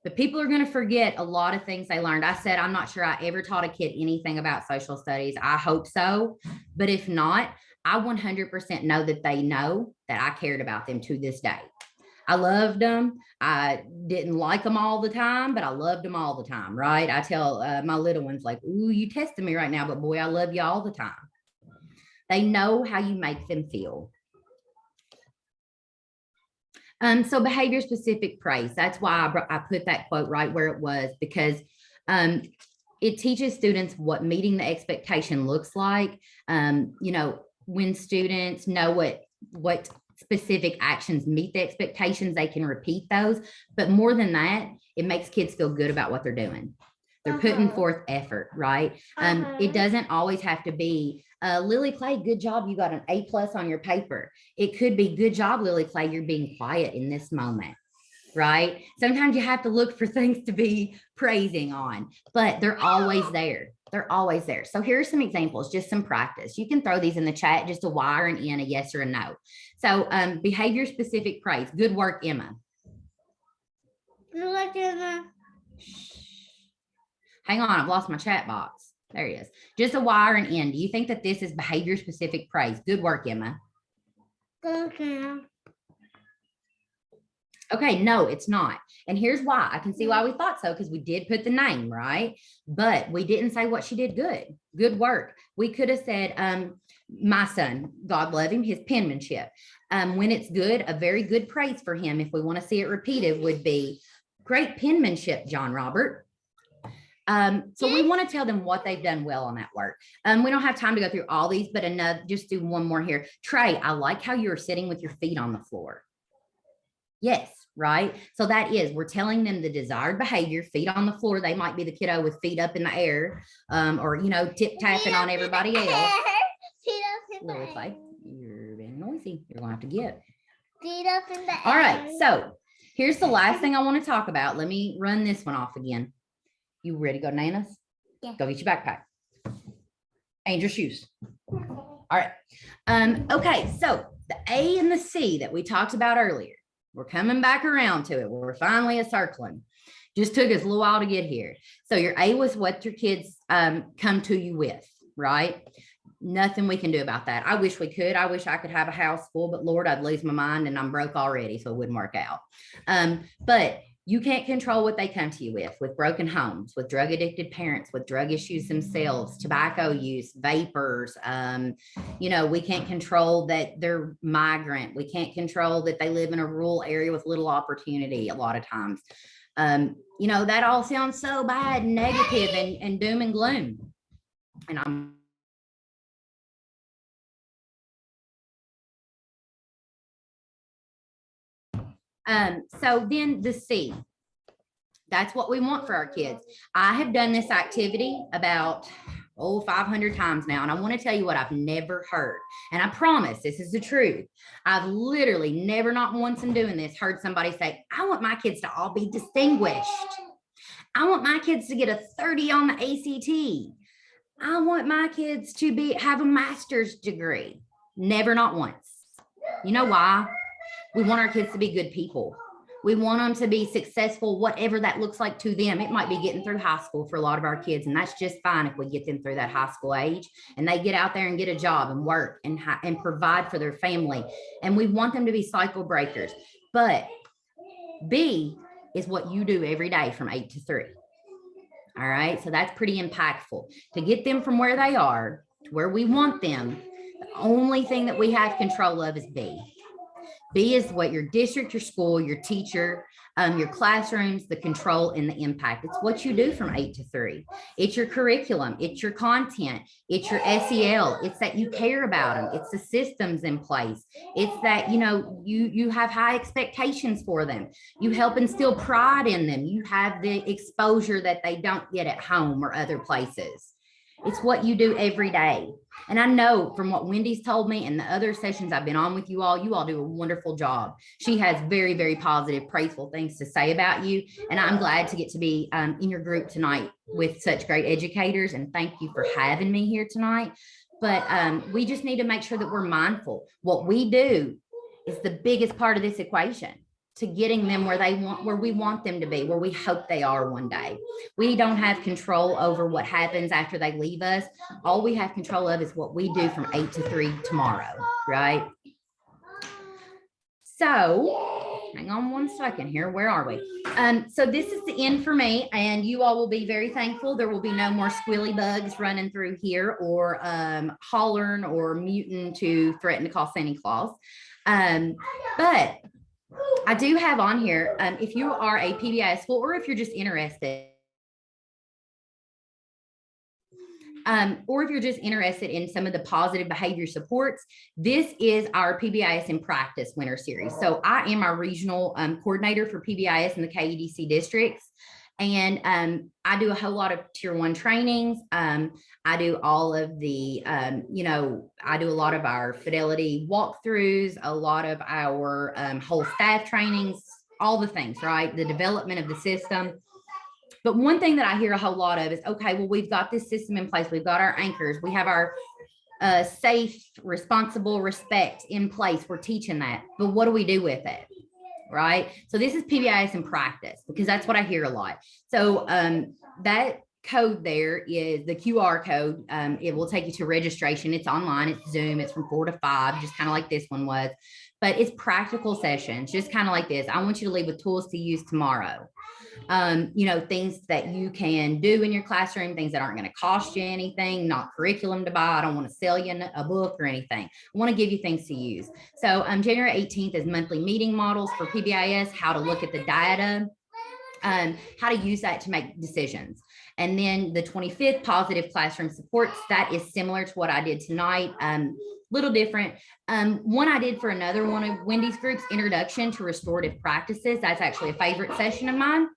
But people are going to forget a lot of things they learned. I said, I'm not sure I ever taught a kid anything about social studies. I hope so. But if not, I 100% know that they know that I cared about them to this day. I loved them. I didn't like them all the time, but I loved them all the time, right? I tell my little ones like, ooh, you testing me right now, but boy, I love you all the time. They know how you make them feel. So behavior specific praise. That's why I put that quote right where it was, because it teaches students what meeting the expectation looks like. When students know what specific actions meet the expectations, they can repeat those. But more than that, it makes kids feel good about what they're doing. They're putting forth effort, right? It doesn't always have to be Lily Clay, good job, you got an A+ on your paper. It could be good job, Lily Clay, you're being quiet in this moment, right? Sometimes you have to look for things to be praising on, but they're always there. They're always there. So here are some examples, just some practice. You can throw these in the chat, just a Y or an N, a yes or a no. So behavior specific praise. Good work, Emma. Good luck, Emma. Hang on, I've lost my chat box. There he is. Just a Y or an N. Do you think that this is behavior specific praise? Good work, Emma. Good luck, Emma. Okay, no, it's not. And here's why. I can see why we thought so, because we did put the name, right? But we didn't say what she did good. Good work. We could have said, my son, God love him, his penmanship. When it's good, a very good praise for him, if we want to see it repeated, would be great penmanship, John Robert. So we want to tell them what they've done well on that work. We don't have time to go through all these, but just do one more here. Trey, I like how you're sitting with your feet on the floor. Yes, right? So that is, we're telling them the desired behavior, feet on the floor. They might be the kiddo with feet up in the air, or, tip tapping on everybody else. Lily Clay, you're being noisy. You're going to have to get. Feet up in the air. All right, so here's the last thing I want to talk about. Let me run this one off again. You ready to go, Nana's? Yeah. Go get your backpack. And your shoes. All right. Okay, so the A and the C that we talked about earlier, we're coming back around to it. We're finally a circling. Just took us a little while to get here. So your A was what your kids come to you with, right? Nothing we can do about that. I wish we could. I wish I could have a house full, but Lord, I'd lose my mind and I'm broke already, so it wouldn't work out. But you can't control what they come to you with broken homes, with drug addicted parents, with drug issues themselves, tobacco use, vapors. We can't control that they're migrant. We can't control that they live in a rural area with little opportunity a lot of times. That all sounds so bad, and negative and doom and gloom. And so then the C, that's what we want for our kids. I have done this activity about 500 times now. And I want to tell you what I've never heard. And I promise this is the truth. I've literally never, not once in doing this, heard somebody say, I want my kids to all be distinguished. I want my kids to get a 30 on the ACT. I want my kids to have a master's degree. Never, not once. You know why? We want our kids to be good people. We want them to be successful, whatever that looks like to them. It might be getting through high school for a lot of our kids, and that's just fine if we get them through that high school age and they get out there and get a job and work and provide for their family. And we want them to be cycle breakers. But B is what you do every day from 8 to 3. All right. So that's pretty impactful to get them from where they are to where we want them. The only thing that we have control of is B. B is what your district, your school, your teacher, your classrooms, the control and the impact. It's what you do from 8 to 3. It's your curriculum. It's your content. It's your SEL. It's that you care about them. It's the systems in place. It's that, you have high expectations for them. You help instill pride in them. You have the exposure that they don't get at home or other places. It's what you do every day. And I know from what Wendy's told me and the other sessions I've been on with you all do a wonderful job. She has very, very positive, praiseful things to say about you. And I'm glad to get to be in your group tonight with such great educators. And thank you for having me here tonight. But we just need to make sure that we're mindful. What we do is the biggest part of this equation to getting them where we want them to be, where we hope they are one day. We don't have control over what happens after they leave us. All we have control of is what we do from 8 to 3 tomorrow, right? So hang on one second here. Where are we? So this is the end for me, and you all will be very thankful. There will be no more squilly bugs running through here or hollering or muting to threaten to call Santa Claus. But I do have on here, if you are a PBIS school or if you're just interested, in some of the positive behavior supports, this is our PBIS in Practice Winter Series. So I am our regional coordinator for PBIS in the KEDC districts. And I do a whole lot of tier 1 trainings. I do all of the, I do a lot of our fidelity walkthroughs, a lot of our whole staff trainings, all the things, right? The development of the system. But one thing that I hear a whole lot of is, okay, well, we've got this system in place. We've got our anchors. We have our safe, responsible, respect in place. We're teaching that. But what do we do with it? Right? So this is PBIS in Practice, because that's what I hear a lot. So that code there is the QR code. It will take you to registration. It's online, it's Zoom, it's from 4 to 5, just kind of like this one was, but it's practical sessions, just kind of like this. I want you to leave with tools to use tomorrow. Things that you can do in your classroom, things that aren't going to cost you anything, not curriculum to buy. I don't want to sell you a book or anything. I want to give you things to use. So January 18th is monthly meeting models for PBIS, how to look at the data, how to use that to make decisions. And then the 25th, positive classroom supports. That is similar to what I did tonight. Little different. One I did for another one of Wendy's groups, Introduction to Restorative Practices. That's actually a favorite session of mine.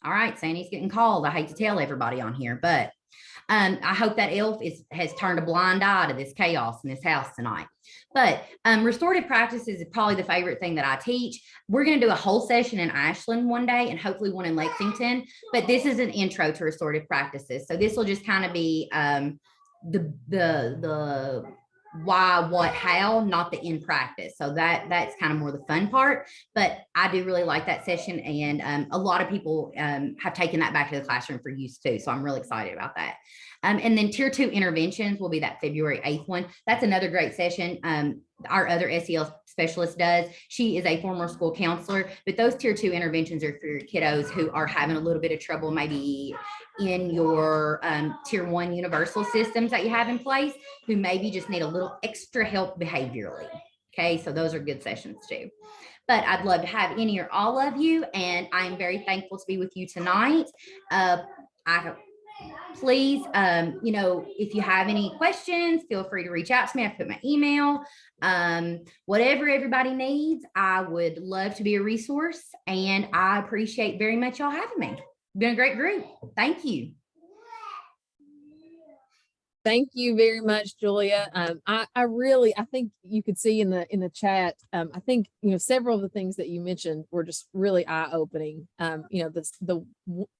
All right, Sandy's getting called. I hate to tell everybody on here, but I hope that elf has turned a blind eye to this chaos in this house tonight. But restorative practices is probably the favorite thing that I teach. We're going to do a whole session in Ashland one day and hopefully one in Lexington. But this is an intro to restorative practices. So this will just kind of be the why, what, how, not the in practice. So that's kind of more the fun part, but I do really like that session. And a lot of people have taken that back to the classroom for use too. So I'm really excited about that. And then tier 2 interventions will be that February 8th one. That's another great session. Our other SEL specialist does. She is a former school counselor, but those tier 2 interventions are for your kiddos who are having a little bit of trouble, maybe in your tier 1 universal systems that you have in place, who maybe just need a little extra help behaviorally. Okay, so those are good sessions too. But I'd love to have any or all of you, and I'm very thankful to be with you tonight. please, if you have any questions, feel free to reach out to me. I put my email. Whatever everybody needs, I would love to be a resource, and I appreciate very much y'all having me. Been a great group. Thank you. Thank you very much, Julia. I think you could see in the chat, I think, several of the things that you mentioned were just really eye-opening. The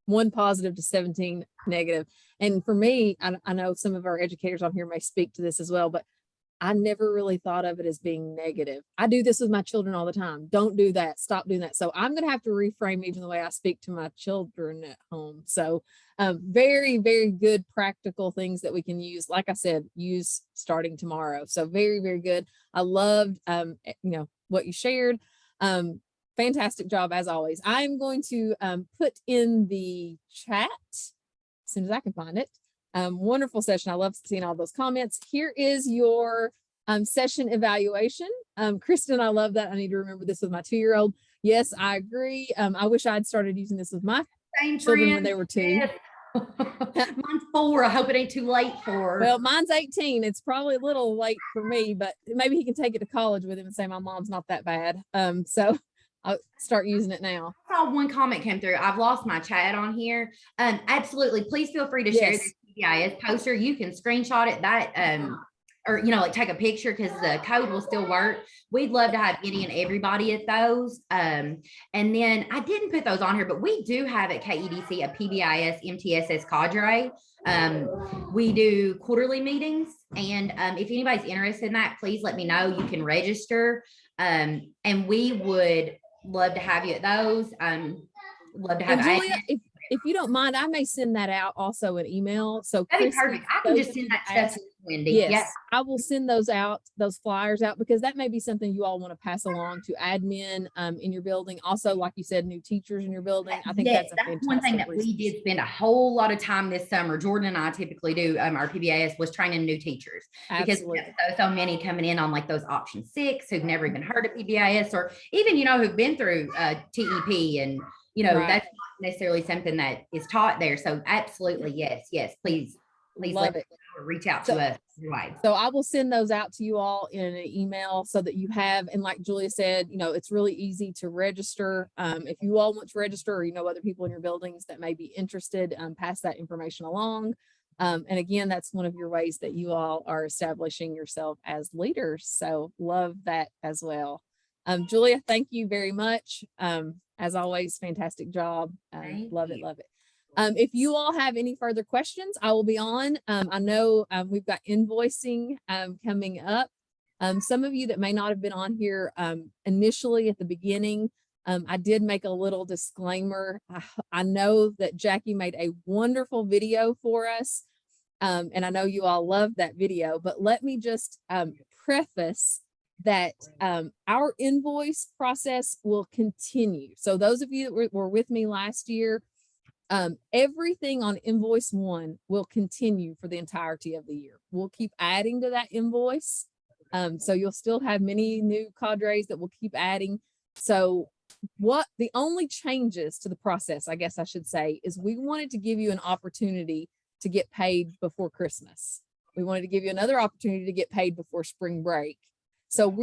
one positive to 17 negative. And for me, I know some of our educators on here may speak to this as well, but I never really thought of it as being negative. I do this with my children all the time. Don't do that. Stop doing that. So I'm going to have to reframe even the way I speak to my children at home. So very, very good practical things that we can use. Like I said, use starting tomorrow. So very, very good. I loved, what you shared. Fantastic job as always. I'm going to put in the chat as soon as I can find it. Wonderful session. I love seeing all those comments. Here is your session evaluation. Kristen, I love that. I need to remember this with my 2-year-old. Yes, I agree. I wish I'd started using this with my children when they were 2. Yes. Mine's 4. I hope it ain't too late for her. Well, mine's 18. It's probably a little late for me, but maybe he can take it to college with him and say my mom's not that bad. So I'll start using it now. I saw one comment came through. I've lost my chat on here. Absolutely. Please feel free to share this PBIS poster. You can screenshot it or take a picture, because the code will still work. We'd love to have any and everybody at those. And then I didn't put those on here, but we do have at KEDC a PBIS MTSS cadre. We do quarterly meetings, and if anybody's interested in that, please let me know. You can register, and we would love to have you at those. Love to have Julia, if you don't mind, I may send that out also an email. So that'd be perfect. I can just send that stuff to Wendy. Yes, I will send those flyers out, because that may be something you all want to pass along to admin in your building. Also, like you said, new teachers in your building. I think that's one thing that we did spend a whole lot of time this summer. Jordan and I typically do our PBIS was training new teachers. Absolutely. Because so many coming in on like those option 6 who've never even heard of PBIS, or even who've been through TEP, and Right. That's not necessarily something that is taught there. So absolutely, yes, please Love it. Reach out to us. Right. So I will send those out to you all in an email so that you have, and like Julia said, it's really easy to register. If you all want to register, or other people in your buildings that may be interested, pass that information along. And again, that's one of your ways that you all are establishing yourself as leaders. So love that as well. Julia, thank you very much. As always, fantastic job. Love it. If you all have any further questions, I will be on. I know we've got invoicing coming up. Some of you that may not have been on here initially at the beginning, I did make a little disclaimer. I know that Jackie made a wonderful video for us, and I know you all loved that video, but let me just preface that our invoice process will continue. So those of you that were with me last year, everything on invoice 1 will continue for the entirety of the year. We'll keep adding to that invoice. So you'll still have many new cadres that will keep adding. So the only changes to the process, I guess I should say, is we wanted to give you an opportunity to get paid before Christmas. We wanted to give you another opportunity to get paid before spring break. So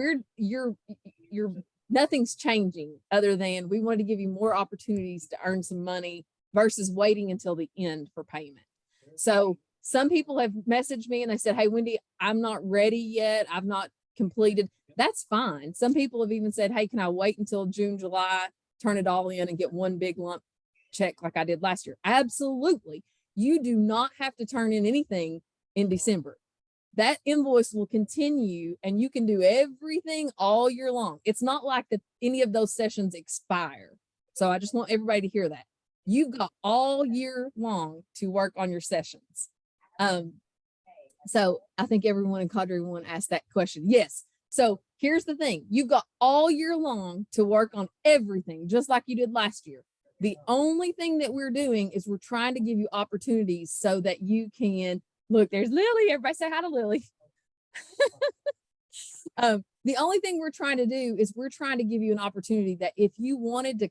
nothing's changing, other than we wanted to give you more opportunities to earn some money versus waiting until the end for payment. So some people have messaged me and they said, hey, Wendy, I'm not ready yet. I've not completed. That's fine. Some people have even said, hey, can I wait until June, July, turn it all in and get one big lump check like I did last year? Absolutely. You do not have to turn in anything in December. That invoice will continue, and you can do everything all year long. It's not like that any of those sessions expire. So I just want everybody to hear that. You've got all year long to work on your sessions. So I think everyone in Cadre 1 asked that question. Yes. So here's the thing. You've got all year long to work on everything, just like you did last year. The only thing that we're doing is we're trying to give you opportunities so that you can look, there's Lily. Everybody say hi to Lily. The only thing we're trying to do is we're trying to give you an opportunity that if you wanted to,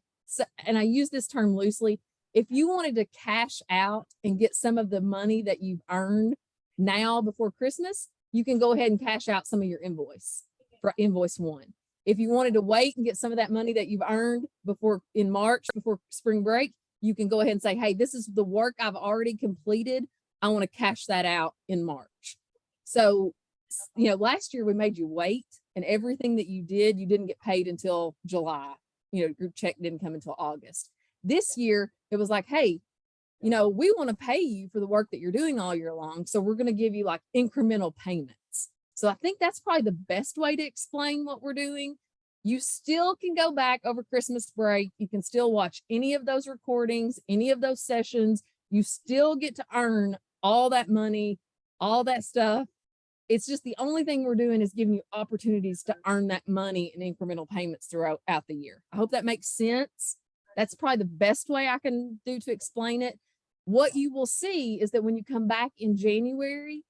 and I use this term loosely, If you wanted to cash out and get some of the money that you've earned now before Christmas, you can go ahead and cash out some of your invoice for invoice 1. If you wanted to wait and get some of that money that you've earned before in March, before spring break, you can go ahead and say, hey, this is the work I've already completed. I want to cash that out in March. So, you know, last year we made you wait, and everything that you didn't get paid until July. You know, your check didn't come until August. This year it was like, hey, you know, we want to pay you for the work that you're doing all year long. So we're going to give you like incremental payments. So I think that's probably the best way to explain what we're doing. You still can go back over Christmas break. You can still watch any of those recordings, any of those sessions. You still get to earn all that money, all that stuff. It's just the only thing we're doing is giving you opportunities to earn that money in incremental payments throughout the year. I hope that makes sense. That's probably the best way I can do to explain it. What you will see is that when you come back in January,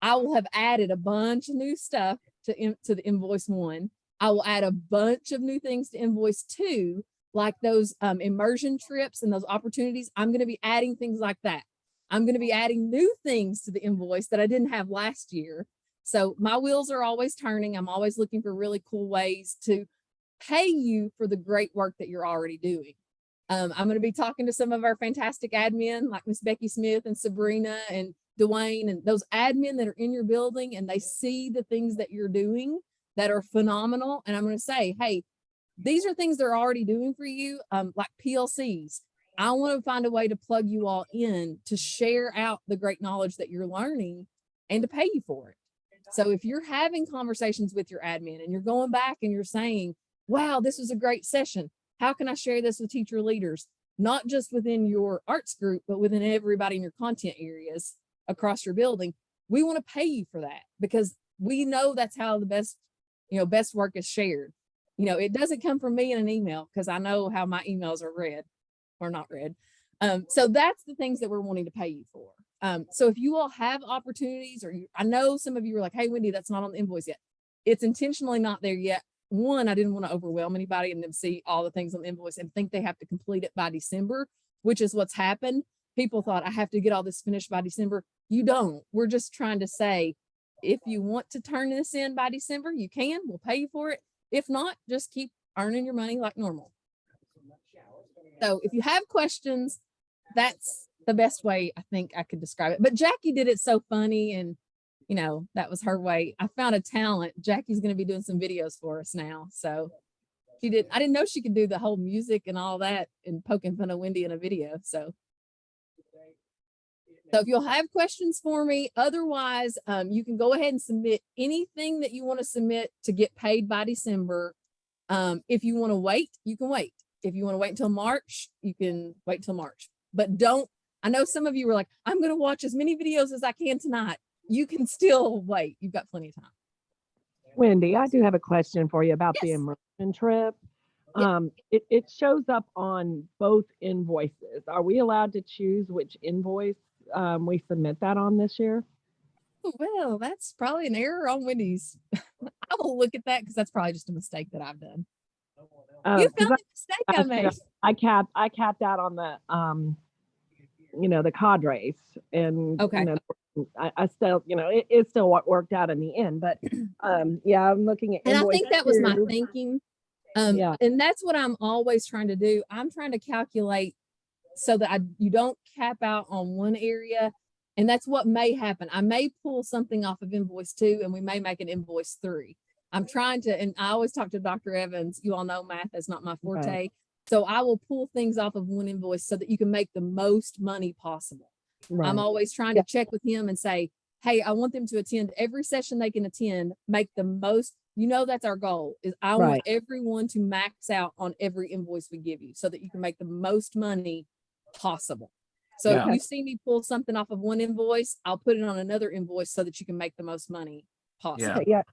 I will have added a bunch of new stuff to the invoice 1. I will add a bunch of new things to invoice 2, like those immersion trips and those opportunities. I'm going to be adding things like that. I'm going to be adding new things to the invoice that I didn't have last year. So my wheels are always turning. I'm always looking for really cool ways to pay you for the great work that you're already doing. I'm going to be talking to some of our fantastic admin like Miss Becky Smith and Sabrina and Dwayne and those admin that are in your building, and they see the things that you're doing that are phenomenal. And I'm going to say, hey, these are things they're already doing for you, like PLCs. I want to find a way to plug you all in to share out the great knowledge that you're learning and to pay you for it. So if you're having conversations with your admin and you're going back and you're saying, wow, this was a great session. How can I share this with teacher leaders? Not just within your arts group, but within everybody in your content areas across your building. We want to pay you for that because we know that's how the best work is shared. You know, it doesn't come from me in an email because I know how my emails are read or not read. So that's the things that we're wanting to pay you for. So if you all have opportunities, or I know some of you are like, hey, Wendy, that's not on the invoice yet. It's intentionally not there yet. One, I didn't want to overwhelm anybody and them see all the things on the invoice and think they have to complete it by December, which is what's happened. People thought I have to get all this finished by December. You don't. We're just trying to say, if you want to turn this in by December, you can. We'll pay you for it. If not, just keep earning your money like normal. So if you have questions, that's the best way I think I could describe it. But Jackie did it so funny, and you know, that was her way. I found a talent. Jackie's going to be doing some videos for us now. So I didn't know she could do the whole music and all that and poking fun of Wendy in a video. So if you'll have questions for me, otherwise you can go ahead and submit anything that you want to submit to get paid by December. If you want to wait, you can wait. If you want to wait until March, you can wait till March. But I know some of you were like, I'm going to watch as many videos as I can tonight. You can still wait. You've got plenty of time. Wendy, I do have a question for you about the Yes. immersion trip. Yeah. It shows up on both invoices. Are we allowed to choose which invoice we submit that on this year? Well, that's probably an error on Wendy's. I will look at that because that's probably just a mistake that I've done. You 'Cause found the mistake I made. I capped out on the the cadres, and Okay. I still, it still worked out in the end, but yeah, I'm looking at And I invoice think that was my 2. thinking. Yeah. And that's what I'm always trying to do. I'm trying to calculate so that you don't cap out on one area. And that's what may happen. I may pull something off of invoice 2 and we may make an invoice 3. I'm trying to, and I always talk to Dr. Evans. You all know math is not my forte. Right. So I will pull things off of one invoice so that you can make the most money possible. Right. I'm always trying to check with him and say, hey, I want them to attend every session they can attend, make the most, that's our goal is I want Right. everyone to max out on every invoice we give you so that you can make the most money possible. So Yeah. if you see me pull something off of one invoice, I'll put it on another invoice so that you can make the most money possible. Okay, yeah.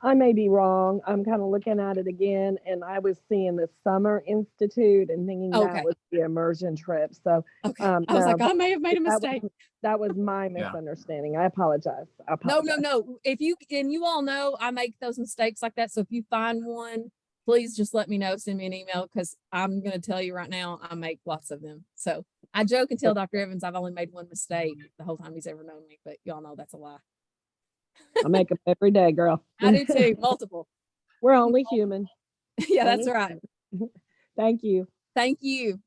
I may be wrong. I'm kind of looking at it again, and I was seeing the Summer Institute and thinking Okay. that was the immersion trip. So Okay. I was like, I may have made a mistake. that was my misunderstanding. I apologize. No. If you all know, I make those mistakes like that. So if you find one, please just let me know, send me an email, because I'm going to tell you right now, I make lots of them. So I joke and tell Dr. Evans I've only made one mistake the whole time he's ever known me, but y'all know that's a lie. I make them every day, girl. I do too, multiple. We're only human. Yeah, that's Only right. human. Thank you. Thank you.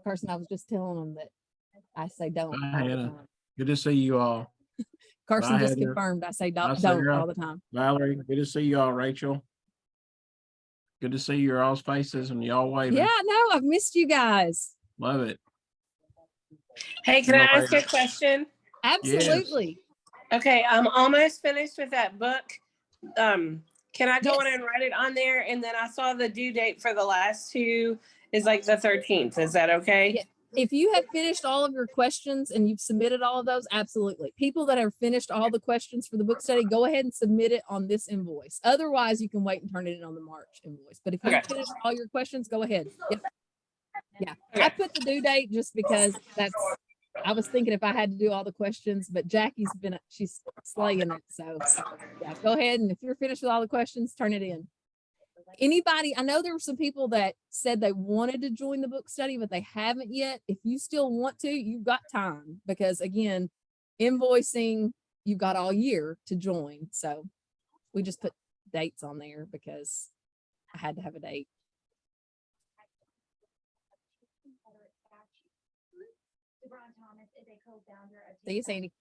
Carson, I was just telling them that I say don't Bye, all the Hannah. time. Good to see you all. Carson Bye, just Heather. confirmed I say Bye, don't Sarah. all the time. Valerie, good to see you all. Rachel. Good to see your all's faces and y'all waving. Yeah, no, I've missed you guys. Love it. Hey, can I No ask a worries. question? Absolutely. Okay, I'm almost finished with that book. Can I go in Yes. and write it on there? And then I saw the due date for the last two is like the 13th. Is that okay? Yeah. If you have finished all of your questions and you've submitted all of those, absolutely. People that have finished all the questions for the book study, go ahead and submit it on this invoice. Otherwise, you can wait and turn it in on the March invoice. But if you Okay. finished all your questions, go ahead. Yep. Yeah. Okay. I put the due date just because I was thinking if I had to do all the questions, but she's slaying it. So yeah, go ahead. And if you're finished with all the questions, turn it in. Anybody, I know there were some people that said they wanted to join the book study, but they haven't yet. If you still want to, you've got time, because again, invoicing, you've got all year to join. So we just put dates on there because I had to have a date. See you, Sandy.